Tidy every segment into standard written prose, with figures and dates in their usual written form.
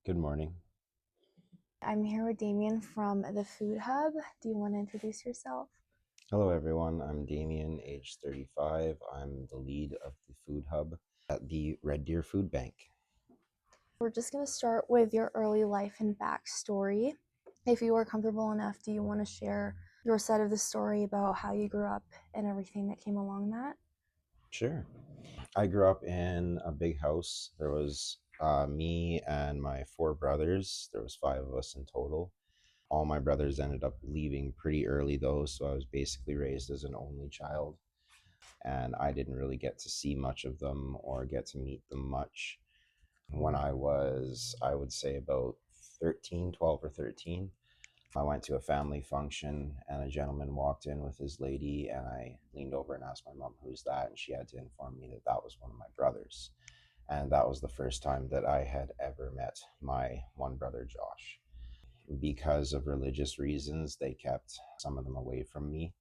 Good morning. I'm here with Damien from the Food Hub. Do you want to introduce yourself? Hello, everyone. I'm Damien, age 35. I'm the lead of the Food Hub at the Red Deer Food Bank. We're just going to start with your early life and backstory. If you are comfortable enough, do you want to share your side of the story about how you grew up and everything that came along that? Sure. I grew up in a big house. There was me and my four brothers. There was five of us in total. All my brothers ended up leaving pretty early, though, so I was basically raised as an only child. And I didn't really get to see much of them or get to meet them much. When I was, I would say, about 13, 12 or 13, I went to a family function and a gentleman walked in with his lady, and I leaned over and asked my mom, "Who's that?" And she had to inform me that that was one of my brothers. And that was the first time that I had ever met my one brother, Josh. Because of religious reasons, they kept some of them away from me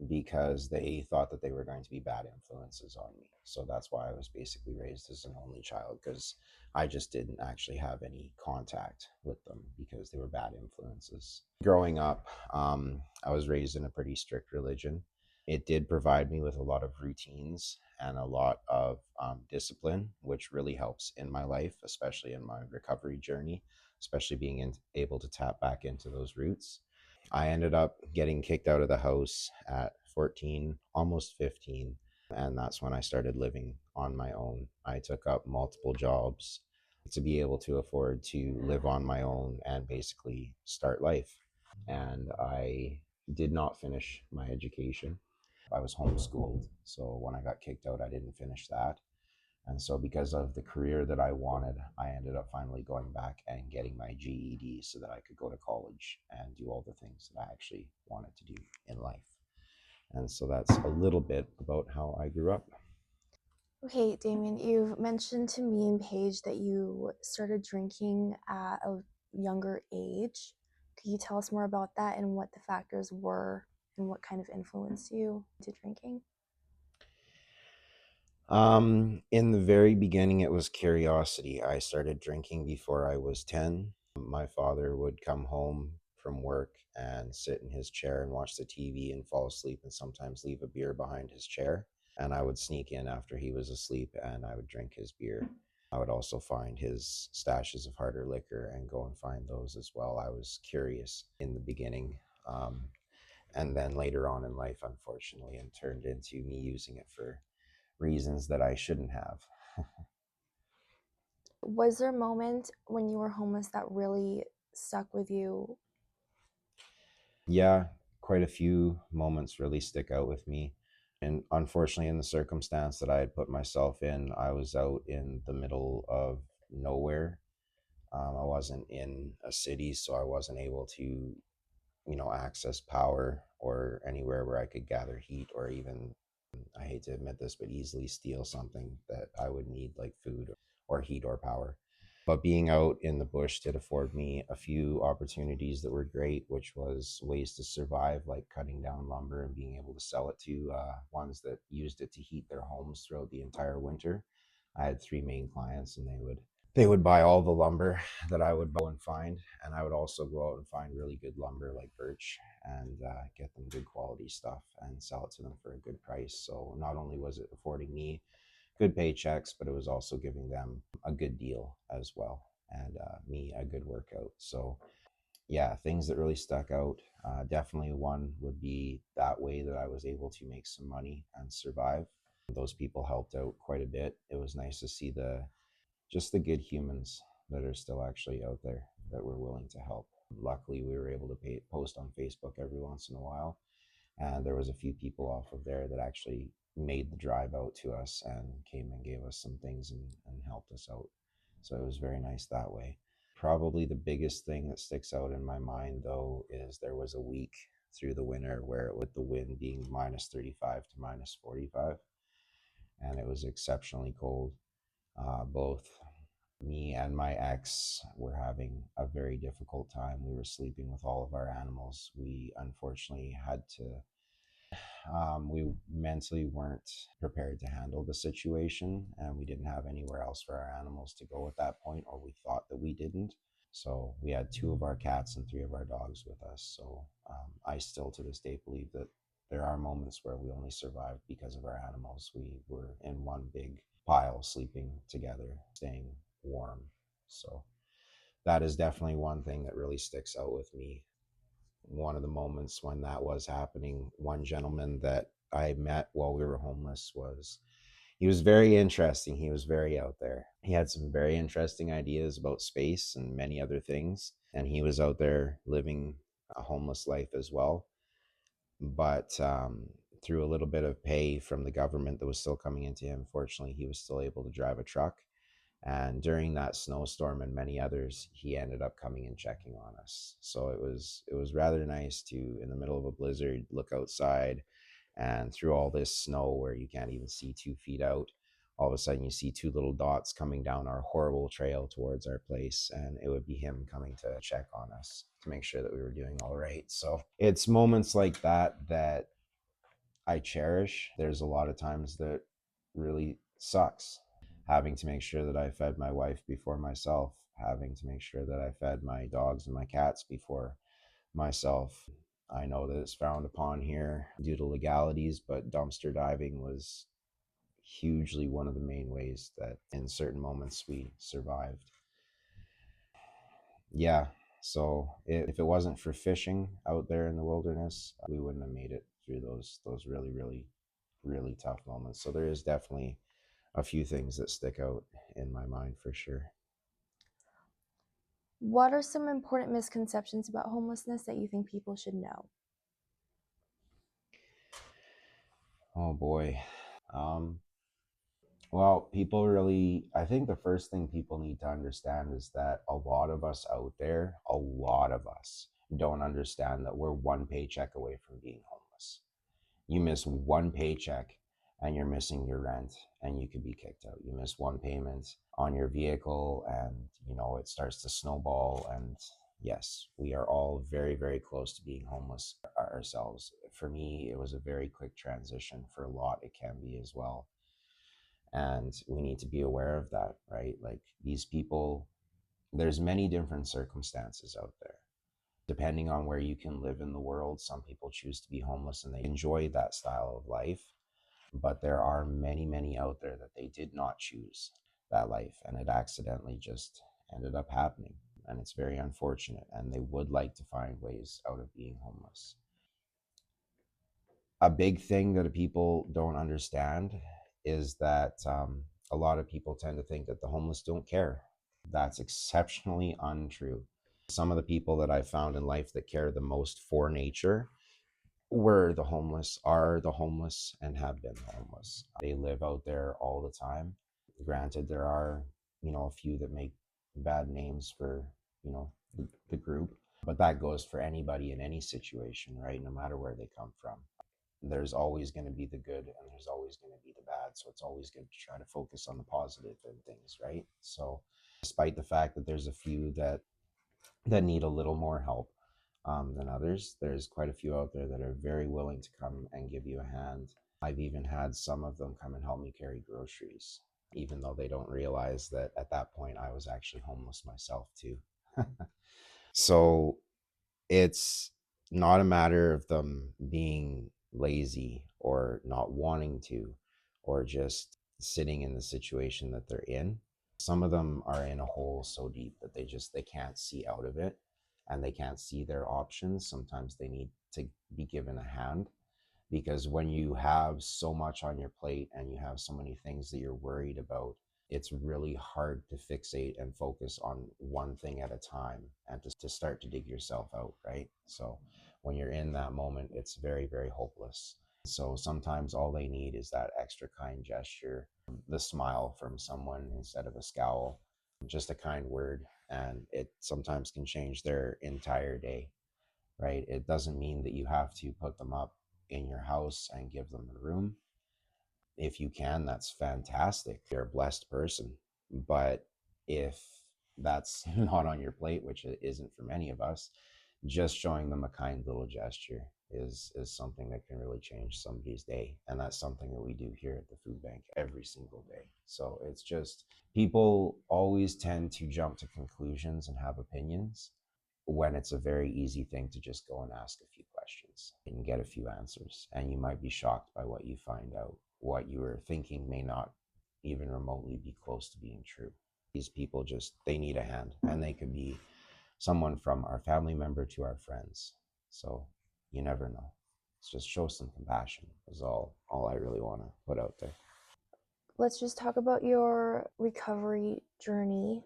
because they thought that they were going to be bad influences on me. So that's why I was basically raised as an only child, because I just didn't actually have any contact with them because they were bad influences. Growing up, I was raised in a pretty strict religion. It did provide me with a lot of routines and a lot of discipline, which really helps in my life, especially in my recovery journey, especially able to tap back into those roots. I ended up getting kicked out of the house at 14, almost 15. And that's when I started living on my own. I took up multiple jobs to be able to afford to live on my own and basically start life. And I did not finish my education. I was homeschooled. So when I got kicked out, I didn't finish that. And so, because of the career that I wanted, I ended up finally going back and getting my GED so that I could go to college and do all the things that I actually wanted to do in life. And so, that's a little bit about how I grew up. Okay, Damien, you've mentioned to me and Paige that you started drinking at a younger age. Could you tell us more about that and what the factors were and what kind of influenced you into drinking? In the very beginning, it was curiosity. I started drinking before I was 10. My father would come home from work and sit in his chair and watch the TV and fall asleep and sometimes leave a beer behind his chair. And I would sneak in after he was asleep and I would drink his beer. I would also find his stashes of harder liquor and go and find those as well. I was curious in the beginning. And then later on in life, unfortunately, it turned into me using it for reasons that I shouldn't have. Was there a moment when you were homeless that really stuck with you? Yeah, quite a few moments really stick out with me. And unfortunately, in the circumstance that I had put myself in, I was out in the middle of nowhere. I wasn't in a city, so I wasn't able to, access power or anywhere where I could gather heat or even, I hate to admit this, but easily steal something that I would need, like food or heat or power. But being out in the bush did afford me a few opportunities that were great, which was ways to survive, like cutting down lumber and being able to sell it to ones that used it to heat their homes throughout the entire winter. I had three main clients, and they would buy all the lumber that I would go and find, and I would also go out and find really good lumber like birch and get them good quality stuff and sell it to them for a good price. So not only was it affording me good paychecks, but it was also giving them a good deal as well, and me a good workout. So yeah, things that really stuck out. Definitely one would be that way that I was able to make some money and survive. Those people helped out quite a bit. It was nice to see the good humans that are still actually out there that were willing to help. Luckily, we were able to post on Facebook every once in a while, and there was a few people off of there that actually made the drive out to us and came and gave us some things and helped us out. So it was very nice that way. Probably the biggest thing that sticks out in my mind, though, is there was a week through the winter where, with the wind being minus 35 to minus 45, and it was exceptionally cold. Both me and my ex were having a very difficult time. We were sleeping with all of our animals. We unfortunately had to We mentally weren't prepared to handle the situation, and we didn't have anywhere else for our animals to go at that point, or we thought that we didn't. So we had two of our cats and three of our dogs with us. So I still to this day believe that there are moments where we only survived because of our animals. We were in one big pile, sleeping together, staying warm. So that is definitely one thing that really sticks out with me. One of the moments when that was happening, one gentleman that I met while we were homeless was he was very interesting. He was very out there. He had some very interesting ideas about space and many other things. And he was out there living a homeless life as well. But through a little bit of pay from the government that was still coming into him, fortunately, he was still able to drive a truck. And during that snowstorm and many others, he ended up coming and checking on us. So it was rather nice to, in the middle of a blizzard, look outside, and through all this snow where you can't even see 2 feet out, all of a sudden you see two little dots coming down our horrible trail towards our place, and it would be him coming to check on us to make sure that we were doing all right. So it's moments like that that I cherish. There's a lot of times that really sucks. Having to make sure that I fed my wife before myself, having to make sure that I fed my dogs and my cats before myself. I know that it's frowned upon here due to legalities, but dumpster diving was hugely one of the main ways that in certain moments we survived. Yeah, so if it wasn't for fishing out there in the wilderness, we wouldn't have made it through those really really tough moments. So there is definitely a few things that stick out in my mind for sure. What are some important misconceptions about homelessness that you think people should know? Oh boy. Um, well, I think the first thing people need to understand is that a lot of us out there, a lot of us don't understand that we're one paycheck away from being homeless. You miss one paycheck and you're missing your rent and you could be kicked out. You miss one payment on your vehicle and it starts to snowball. And yes, we are all very very close to being homeless ourselves. For me, it was a very quick transition. For a lot it can be as well, and we need to be aware of that, right? Like these people, there's many different circumstances out there. Depending on where you can live in the world, some people choose to be homeless and they enjoy that style of life. But there are many, many out there that they did not choose that life and it accidentally just ended up happening. And it's very unfortunate. And they would like to find ways out of being homeless. A big thing that people don't understand is that a lot of people tend to think that the homeless don't care. That's exceptionally untrue. Some of the people that I found in life that care the most for nature were the homeless, are the homeless, and have been homeless. They live out there all the time. Granted, there are, a few that make bad names for, the group, but that goes for anybody in any situation, right? No matter where they come from. There's always going to be the good and there's always going to be the bad. So it's always good to try to focus on the positive in things, right? So despite the fact that there's a few that need a little more help than others, there's quite a few out there that are very willing to come and give you a hand. I've even had some of them come and help me carry groceries, even though they don't realize that at that point I was actually homeless myself too. So it's not a matter of them being lazy or not wanting to or just sitting in the situation that they're in. Some of them are in a hole so deep that they can't see out of it and they can't see their options. Sometimes they need to be given a hand, because when you have so much on your plate and you have so many things that you're worried about, it's really hard to fixate and focus on one thing at a time and to start to dig yourself out, right? So when you're in that moment, it's very very hopeless. So sometimes all they need is that extra kind gesture, the smile from someone instead of a scowl, just a kind word, and it sometimes can change their entire day, right? It doesn't mean that you have to put them up in your house and give them a room. If you can, that's fantastic. You're a blessed person. But if that's not on your plate, which it isn't for many of us, just showing them a kind little gesture, is something that can really change somebody's day. And that's something that we do here at the food bank every single day. So it's just, people always tend to jump to conclusions and have opinions when it's a very easy thing to just go and ask a few questions and get a few answers. And you might be shocked by what you find out. What you were thinking may not even remotely be close to being true. These people just, they need a hand, and they could be someone from our family member to our friends. So you never know. It's just show some compassion is all I really want to put out there. Let's just talk about your recovery journey.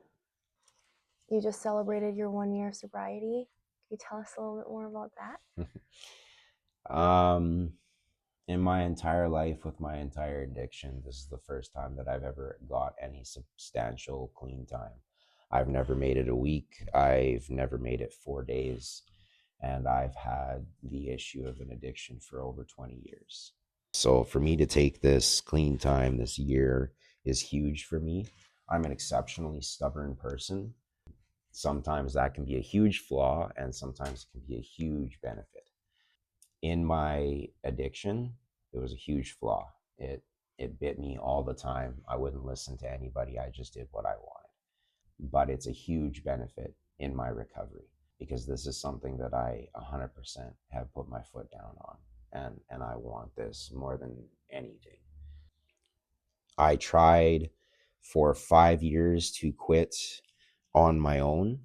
You just celebrated your 1 year of sobriety. Can you tell us a little bit more about that? um in my entire life, with my entire addiction, this is the first time that I've ever got any substantial clean time. I've never made it a week. I've never made it 4 days. And I've had the issue of an addiction for over 20 years. So for me to take this clean time this year is huge for me. I'm an exceptionally stubborn person. Sometimes that can be a huge flaw, and sometimes it can be a huge benefit. In my addiction, it was a huge flaw. It bit me all the time. I wouldn't listen to anybody. I just did what I wanted. But it's a huge benefit in my recovery, because this is something that I 100% have put my foot down on, and I want this more than anything. I tried for 5 years to quit on my own,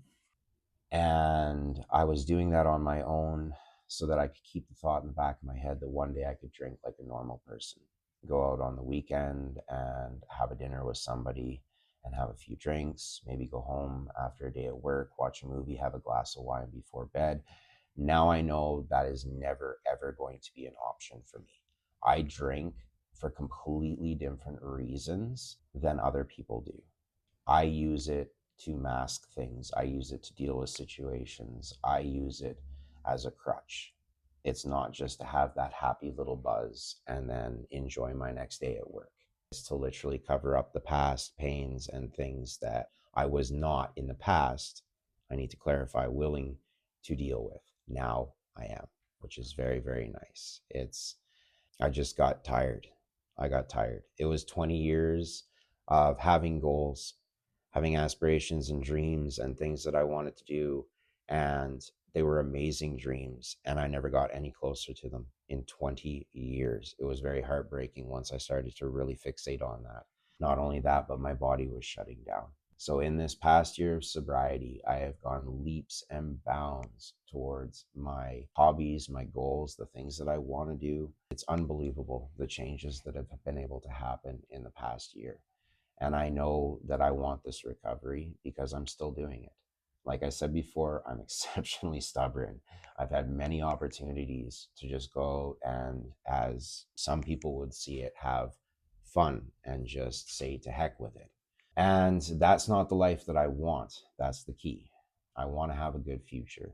and I was doing that on my own so that I could keep the thought in the back of my head that one day I could drink like a normal person, go out on the weekend and have a dinner with somebody and have a few drinks, maybe go home after a day at work, watch a movie, have a glass of wine before bed. Now I know that is never, ever going to be an option for me. I drink for completely different reasons than other people do. I use it to mask things. I use it to deal with situations. I use it as a crutch. It's not just to have that happy little buzz and then enjoy my next day at work. It's to literally cover up the past pains and things that I was not in the past. I need to clarify, willing to deal with. Now I am, which is very, very nice. I just got tired. I got tired. It was 20 years of having goals, having aspirations and dreams and things that I wanted to do. And they were amazing dreams. And I never got any closer to them in 20 years. It was very heartbreaking once I started to really fixate on that. Not only that, but my body was shutting down. So in this past year of sobriety, I have gone leaps and bounds towards my hobbies, my goals, the things that I want to do. It's unbelievable the changes that have been able to happen in the past year. And I know that I want this recovery because I'm still doing it. Like I said before, I'm exceptionally stubborn. I've had many opportunities to just go and, as some people would see it, have fun and just say to heck with it. And that's not the life that I want. That's the key. I want to have a good future.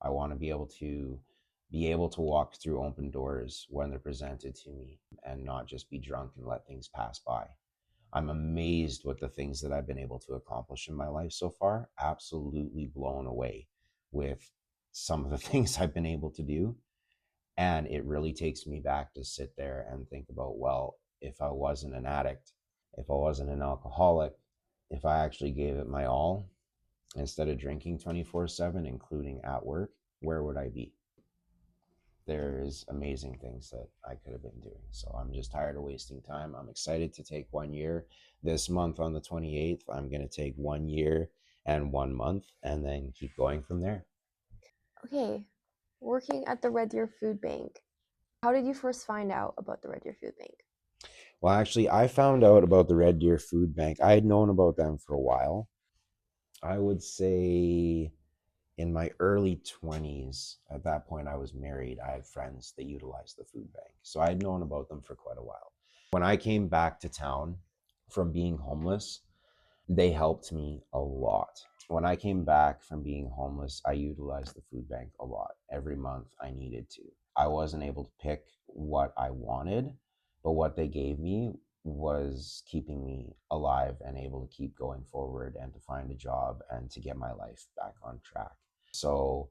I want to be able to walk through open doors when they're presented to me and not just be drunk and let things pass by. I'm amazed with the things that I've been able to accomplish in my life so far. Absolutely blown away with some of the things I've been able to do. And it really takes me back to sit there and think about, well, if I wasn't an addict, if I wasn't an alcoholic, if I actually gave it my all instead of drinking 24/7, including at work, where would I be? There's amazing things that I could have been doing. So I'm just tired of wasting time. I'm excited to take 1 year. This month on the 28th, I'm going to take 1 year and 1 month and then keep going from there. Okay, working at the Red Deer Food Bank. How did you first find out about the Red Deer Food Bank? Well, actually, I found out about the Red Deer Food Bank. I had known about them for a while. I would say in my early 20s, at that point, I was married. I had friends that utilized the food bank. So I had known about them for quite a while. When I came back to town from being homeless, they helped me a lot. When I came back from being homeless, I utilized the food bank a lot. Every month I needed to. I wasn't able to pick what I wanted, but what they gave me was keeping me alive and able to keep going forward and to find a job and to get my life back on track. So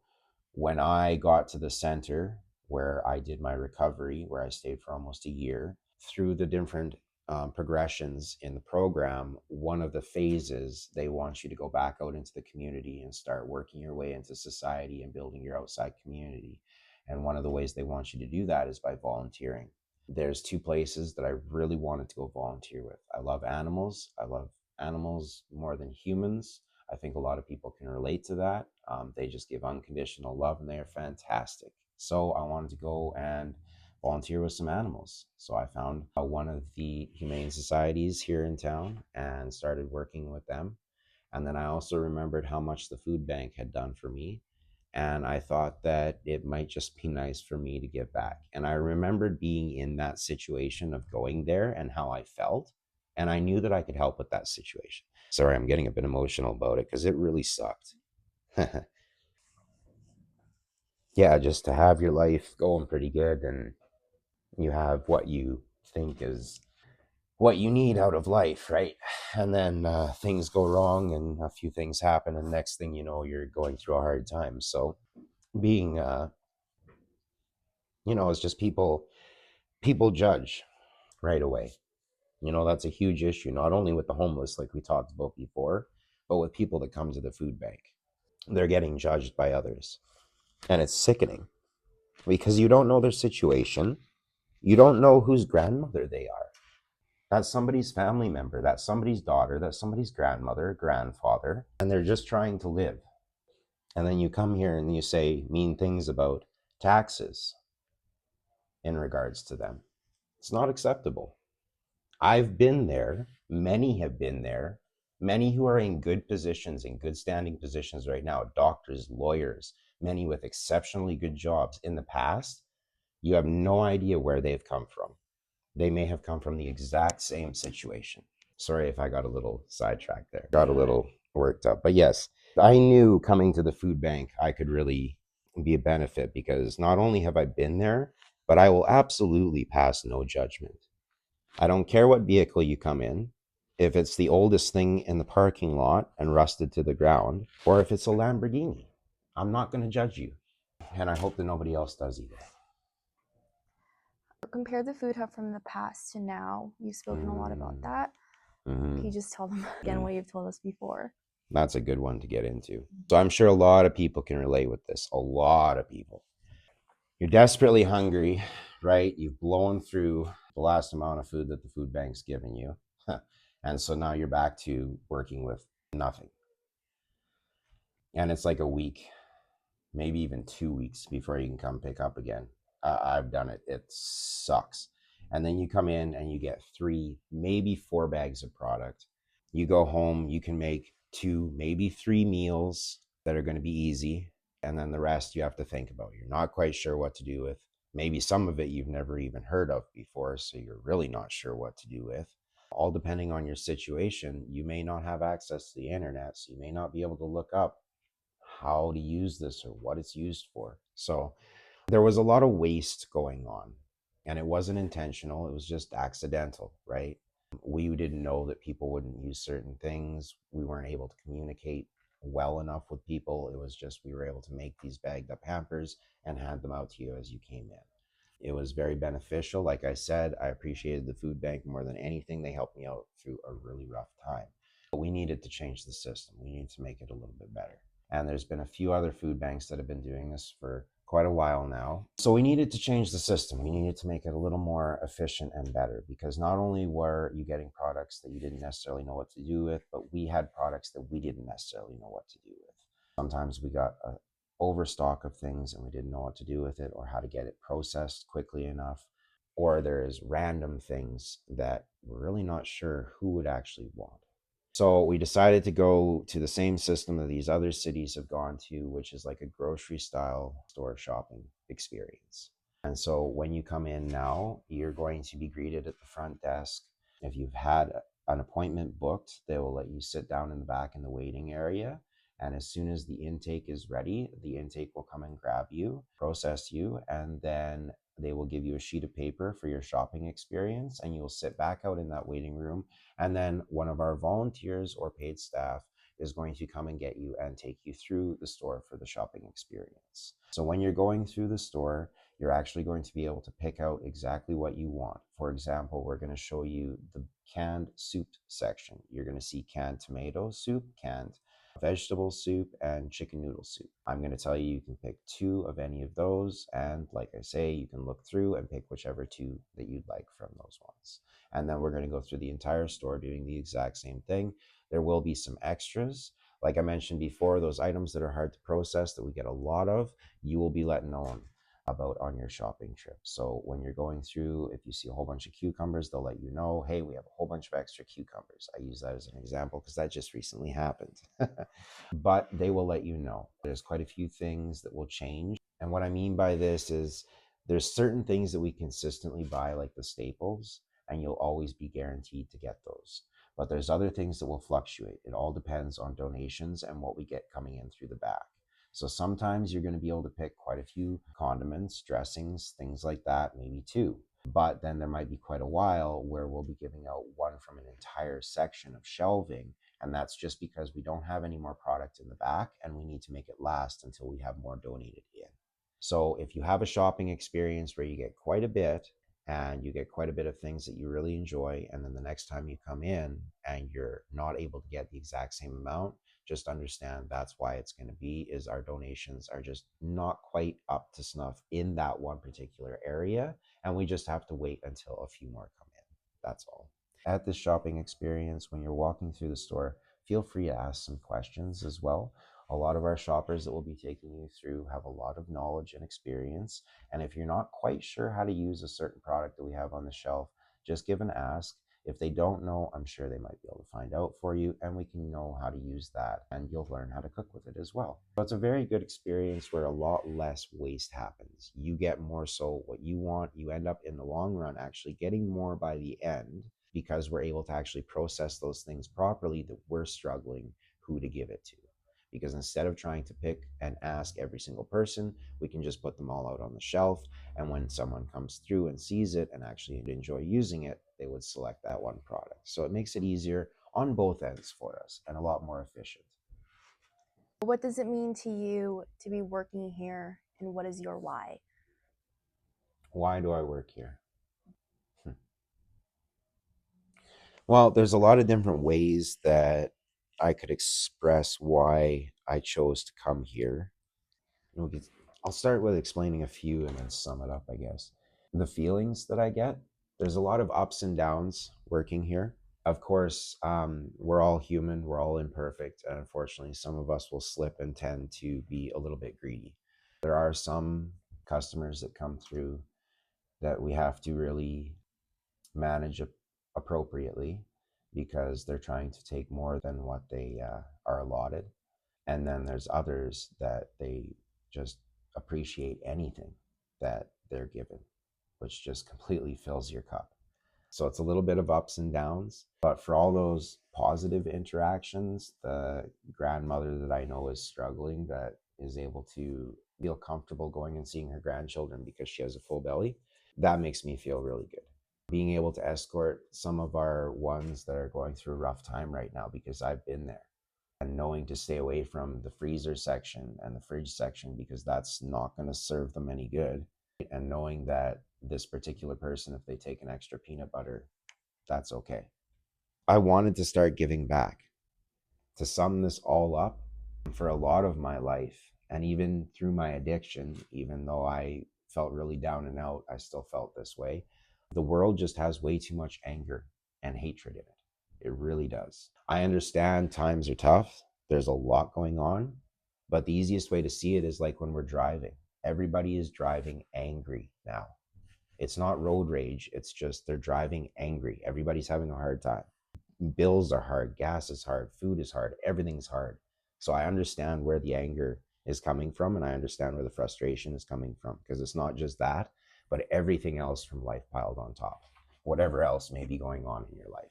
when I got to the center, where I did my recovery, where I stayed for almost a year. Through the different progressions in the program, one of the phases, they want you to go back out into the community and start working your way into society and building your outside community. And one of the ways they want you to do that is by volunteering. There's two places that I really wanted to go volunteer with. I love animals. I love animals more than humans. I think a lot of people can relate to that. They just give unconditional love and they are fantastic. So I wanted to go and volunteer with some animals. So I found one of the humane societies here in town and started working with them. And then I also remembered how much the food bank had done for me. And I thought that it might just be nice for me to give back. And I remembered being in that situation of going there and how I felt. And I knew that I could help with that situation. Sorry, I'm getting a bit emotional about it because it really sucked. Yeah, just to have your life going pretty good and you have what you think is what you need out of life, right? And then things go wrong and a few things happen, and next thing you know, you're going through a hard time. So being, it's just people judge right away. That's a huge issue, not only with the homeless, like we talked about before, but with people that come to the food bank. They're getting judged by others, and it's sickening because you don't know their situation. You don't know whose grandmother they are. That's somebody's family member, that's somebody's daughter, that's somebody's grandmother, grandfather, and they're just trying to live. And then you come here and you say mean things about taxes in regards to them. It's not acceptable. I've been there, many have been there, many who are in good positions, in good standing positions right now, doctors, lawyers, many with exceptionally good jobs in the past. You have no idea where they've come from. They may have come from the exact same situation. Sorry if I got a little sidetracked there, got a little worked up. But yes, I knew coming to the food bank, I could really be a benefit because not only have I been there, but I will absolutely pass no judgment. I don't care what vehicle you come in, if it's the oldest thing in the parking lot and rusted to the ground, or if it's a Lamborghini. I'm not going to judge you. And I hope that nobody else does either. Compare the food hub from the past to now. You've spoken a lot about Mm, that. Can you mhm, just tell them again what you've told us before? That's a good one to get into. So I'm sure a lot of people can relate with this. A lot of people. You're desperately hungry, right? You've blown through the last amount of food that the food bank's given you. And so now you're back to working with nothing. And it's like a week, maybe even 2 weeks before you can come pick up again. I've done it. It sucks. And then you come in and you get 3, maybe 4 bags of product. You go home, you can make 2, maybe 3 meals that are going to be easy. And then the rest you have to think about. You're not quite sure what to do with. Maybe some of it you've never even heard of before. So you're really not sure what to do with. All depending on your situation, you may not have access to the internet. So you may not be able to look up how to use this or what it's used for. So there was a lot of waste going on, and it wasn't intentional, it was just accidental, right? We didn't know that people wouldn't use certain things. We weren't able to communicate well enough with people. It was just we were able to make these bagged up hampers and hand them out to you as you came in. It was very beneficial. Like I said, I appreciated the food bank more than anything. They helped me out through a really rough time. But we needed to change the system. We needed to make it a little bit better. And there's been a few other food banks that have been doing this for quite a while now. So we needed to change the system. We needed to make it a little more efficient and better because not only were you getting products that you didn't necessarily know what to do with, but we had products that we didn't necessarily know what to do with. Sometimes we got a overstock of things and we didn't know what to do with it or how to get it processed quickly enough. Or there's random things that we're really not sure who would actually want. So we decided to go to the same system that these other cities have gone to, which is like a grocery style store shopping experience. And so when you come in now, you're going to be greeted at the front desk. If you've had an appointment booked, they will let you sit down in the back in the waiting area. And as soon as the intake is ready, the intake will come and grab you, process you, and then they will give you a sheet of paper for your shopping experience. And you'll sit back out in that waiting room. And then one of our volunteers or paid staff is going to come and get you and take you through the store for the shopping experience. So when you're going through the store, you're actually going to be able to pick out exactly what you want. For example, we're going to show you the canned soup section. You're going to see canned tomato soup, canned vegetable soup, and chicken noodle soup. I'm going to tell you you can pick two of any of those, and like I say, you can look through and pick whichever two that you'd like from those ones. And then we're going to go through the entire store doing the exact same thing. There will be some extras. Like I mentioned before, those items that are hard to process that we get a lot of, you will be let know about on your shopping trip. So when you're going through, if you see a whole bunch of cucumbers, they'll let you know, hey, we have a whole bunch of extra cucumbers. I use that as an example because that just recently happened. But they will let you know. There's quite a few things that will change. And what I mean by this is there's certain things that we consistently buy, like the staples, and you'll always be guaranteed to get those. But there's other things that will fluctuate. It all depends on donations and what we get coming in through the back. So sometimes you're going to be able to pick quite a few condiments, dressings, things like that, maybe two. But then there might be quite a while where we'll be giving out one from an entire section of shelving. And that's just because we don't have any more product in the back and we need to make it last until we have more donated in. So if you have a shopping experience where you get quite a bit and you get quite a bit of things that you really enjoy, and then the next time you come in and you're not able to get the exact same amount, just understand that's why it's going to be, is our donations are just not quite up to snuff in that one particular area, and we just have to wait until a few more come in. That's all. At this shopping experience, when you're walking through the store, feel free to ask some questions as well. A lot of our shoppers that will be taking you through have a lot of knowledge and experience, and if you're not quite sure how to use a certain product that we have on the shelf, just give an ask. If they don't know, I'm sure they might be able to find out for you, and we can know how to use that, and you'll learn how to cook with it as well. So it's a very good experience where a lot less waste happens. You get more so what you want. You end up in the long run actually getting more by the end because we're able to actually process those things properly that we're struggling who to give it to. Because instead of trying to pick and ask every single person, we can just put them all out on the shelf. And when someone comes through and sees it and actually enjoy using it, they would select that one product. So it makes it easier on both ends for us and a lot more efficient. What does it mean to you to be working here, and what is your why? Why do I work here? Well, there's a lot of different ways that I could express why I chose to come here. I'll start with explaining a few and then sum it up, I guess. The feelings that I get, there's a lot of ups and downs working here. Of course, we're all human, we're all imperfect, and unfortunately, some of us will slip and tend to be a little bit greedy. There are some customers that come through that we have to really manage appropriately because they're trying to take more than what they are allotted. And then there's others that they just appreciate anything that they're given, which just completely fills your cup. So it's a little bit of ups and downs. But for all those positive interactions, the grandmother that I know is struggling, that is able to feel comfortable going and seeing her grandchildren because she has a full belly, that makes me feel really good. Being able to escort some of our ones that are going through a rough time right now, because I've been there, and knowing to stay away from the freezer section and the fridge section because that's not going to serve them any good, and knowing that this particular person, if they take an extra peanut butter, that's okay. I wanted to start giving back. To sum this all up, for a lot of my life, and even through my addiction, even though I felt really down and out, I still felt this way. The world just has way too much anger and hatred in it. It really does. I understand times are tough. There's a lot going on. But the easiest way to see it is like when we're driving. Everybody is driving angry now. It's not road rage. It's just they're driving angry. Everybody's having a hard time. Bills are hard. Gas is hard. Food is hard. Everything's hard. So I understand where the anger is coming from, and I understand where the frustration is coming from, because it's not just that, but everything else from life piled on top, whatever else may be going on in your life.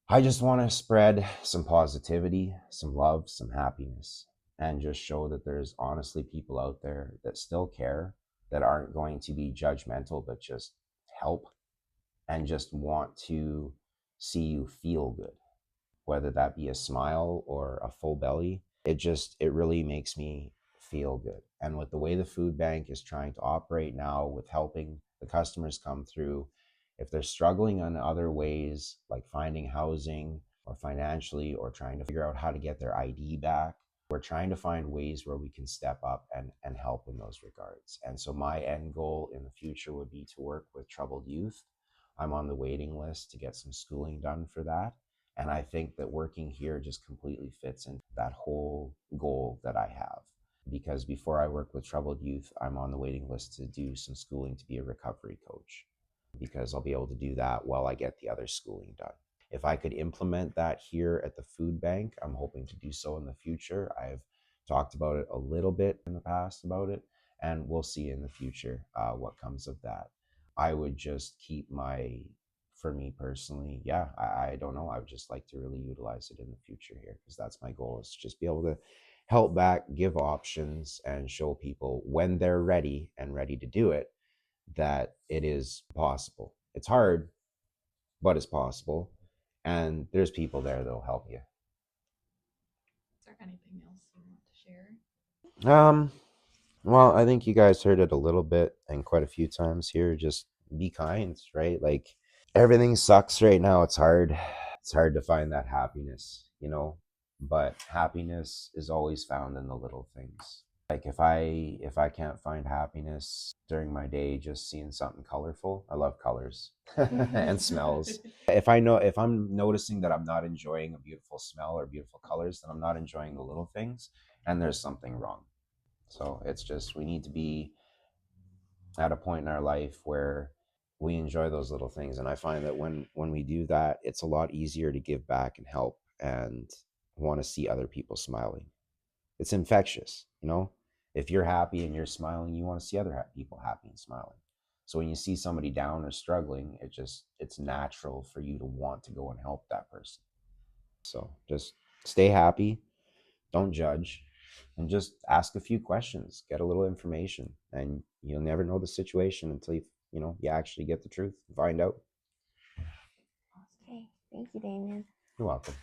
I just want to spread some positivity, some love, some happiness, and just show that there's honestly people out there that still care, that aren't going to be judgmental, but just help and just want to see you feel good, whether that be a smile or a full belly. It really makes me feel good. And with the way the food bank is trying to operate now, with helping the customers come through, if they're struggling in other ways, like finding housing or financially, or trying to figure out how to get their ID back, we're trying to find ways where we can step up and help in those regards. And so my end goal in the future would be to work with troubled youth. I'm on the waiting list to get some schooling done for that. And I think that working here just completely fits into that whole goal that I have. Because before I work with troubled youth, I'm on the waiting list to do some schooling to be a recovery coach, because I'll be able to do that while I get the other schooling done. If I could implement that here at the food bank, I'm hoping to do so in the future. I've talked about it a little bit in the past about it, and we'll see in the future what comes of that. I would just keep for me personally, yeah, I don't know. I would just like to really utilize it in the future here, because that's my goal, is to just be able to help back, give options, and show people when they're ready and ready to do it, that it is possible. It's hard, but it's possible. And there's people there that'll help you. Is there anything else you want to share? Well, I think you guys heard it a little bit and quite a few times here. Just be kind, right? Like, everything sucks right now. It's hard. It's hard to find that happiness, but happiness is always found in the little things. Like, if I can't find happiness during my day just seeing something colorful, I love colors and smells. If I'm noticing that I'm not enjoying a beautiful smell or beautiful colors, then I'm not enjoying the little things, and there's something wrong. So it's just, we need to be at a point in our life where we enjoy those little things. And I find that when we do that, it's a lot easier to give back and help and want to see other people smiling. It's infectious. If you're happy and you're smiling, you want to see other people happy and smiling. So when you see somebody down or struggling, it's natural for you to want to go and help that person. So just stay happy, don't judge, and just ask a few questions, get a little information, and you'll never know the situation until you actually get the truth and find out. Okay, thank you, Damien. You're welcome.